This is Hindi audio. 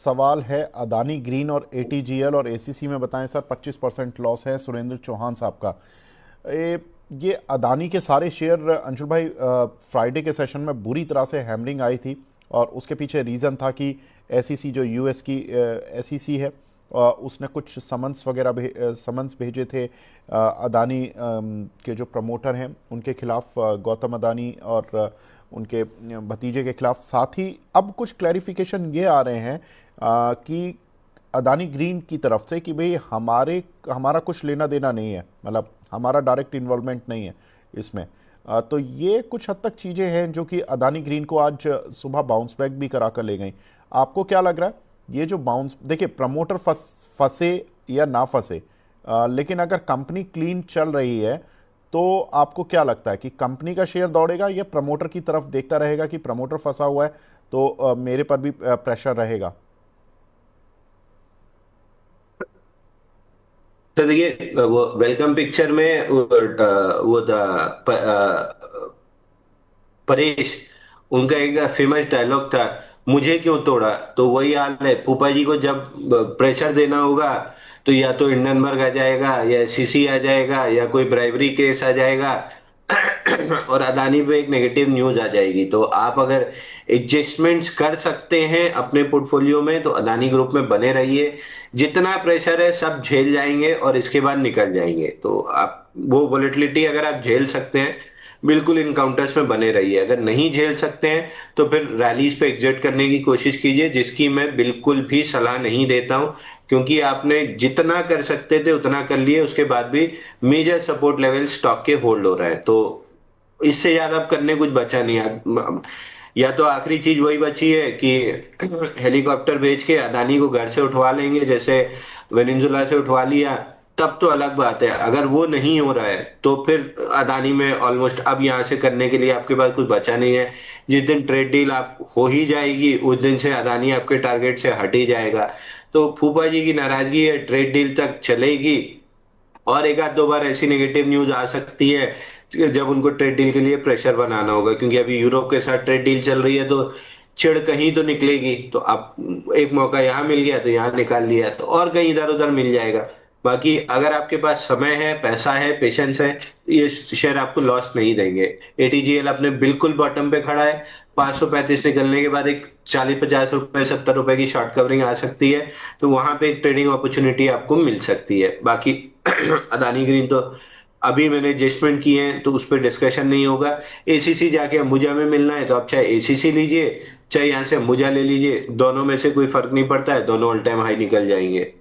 सवाल है अदानी ग्रीन और एटीजीएल और एसीसी में। बताएं सर, 25% लॉस है सुरेंद्र चौहान साहब का। ये अदानी के सारे शेयर अंशुल भाई फ्राइडे के सेशन में बुरी तरह से हैमरिंग आई थी और उसके पीछे रीज़न था कि एसईसी जो यूएस की एसईसी है उसने कुछ समन्स भेजे थे अदानी के जो प्रमोटर हैं उनके खिलाफ, गौतम अदानी और उनके भतीजे के खिलाफ। साथ ही अब कुछ क्लैरिफिकेशन ये आ रहे हैं कि अदानी ग्रीन की तरफ से कि भाई हमारा कुछ लेना देना नहीं है, मतलब हमारा डायरेक्ट इन्वॉल्वमेंट नहीं है इसमें। तो ये कुछ हद तक चीज़ें हैं जो कि अदानी ग्रीन को आज सुबह बाउंस बैक भी करा कर ले गई। आपको क्या लग रहा है ये जो बाउंस, देखिए प्रमोटर फंसे या ना फंसे, लेकिन अगर कंपनी क्लीन चल रही है तो आपको क्या लगता है कि कंपनी का शेयर दौड़ेगा या प्रमोटर की तरफ देखता रहेगा कि प्रमोटर फंसा हुआ है तो मेरे पर भी प्रेशर रहेगा? तो देखिए, वो वेलकम पिक्चर में परेश, उनका एक फेमस डायलॉग था, मुझे क्यों तोड़ा। तो वही हाल है, फूफा जी को जब प्रेशर देना होगा तो या तो हिंडनबर्ग आ जाएगा या सीसी आ जाएगा या कोई ब्राइबरी केस आ जाएगा और अदानी पे एक नेगेटिव न्यूज आ जाएगी। तो आप अगर एडजस्टमेंट्स कर सकते हैं अपने पोर्टफोलियो में तो अदानी ग्रुप में बने रहिए। जितना प्रेशर है सब झेल जाएंगे और इसके बाद निकल जाएंगे। तो आप वो वोलेटिलिटी अगर आप झेल सकते हैं, बिल्कुल इन काउंटर्स में बने रहिए। अगर नहीं झेल सकते हैं तो फिर रैलीज पे एग्जिट करने की कोशिश कीजिए, जिसकी मैं बिल्कुल भी सलाह नहीं देता हूं, क्योंकि आपने जितना कर सकते थे उतना कर लिए, उसके बाद भी मेजर सपोर्ट लेवल स्टॉक के होल्ड हो रहे हैं। तो इससे ज्यादा अब करने कुछ बचा नहीं है। या तो आखिरी चीज वही बची है कि हेलीकॉप्टर भेज के अदानी को घर से उठवा लेंगे, जैसे वेनिजुला से उठवा लिया, तब तो अलग बात है। अगर वो नहीं हो रहा है तो फिर अदानी में ऑलमोस्ट अब यहां से करने के लिए आपके पास कुछ बचा नहीं है। जिस दिन ट्रेड डील आप हो ही जाएगी उस दिन से अदानी आपके टारगेट से हट ही जाएगा। तो फूफा जी की नाराजगी है, ट्रेड डील तक चलेगी और एक आध दो बार ऐसी नेगेटिव न्यूज आ सकती है जब उनको ट्रेड डील के लिए प्रेशर बनाना होगा, क्योंकि अभी यूरोप के साथ ट्रेड डील चल रही है तो चिड़ कहीं तो निकलेगी। तो आप एक मौका यहाँ मिल गया तो यहाँ निकाल लिया तो और कहीं इधर उधर मिल जाएगा। बाकी अगर आपके पास समय है, पैसा है, पेशेंस है, ये शेयर आपको लॉस नहीं देंगे। एटीजीएल अपने बिल्कुल बॉटम पे खड़ा है, 535 निकलने के बाद एक 40-50 रुपए 70 रुपए की शॉर्ट कवरिंग आ सकती है, तो वहां पे एक ट्रेडिंग अपॉर्चुनिटी आपको मिल सकती है। बाकी अदानी ग्रीन तो अभी मैंने एडजस्टमेंट किए हैं तो उस पर डिस्कशन नहीं होगा। एसीसी जाके अंबुजा में मिलना है तो आप चाहे एसीसी लीजिए चाहे यहां से अंबुजा ले लीजिए, दोनों में से कोई फर्क नहीं पड़ता है, दोनों ऑल टाइम हाई निकल जाएंगे।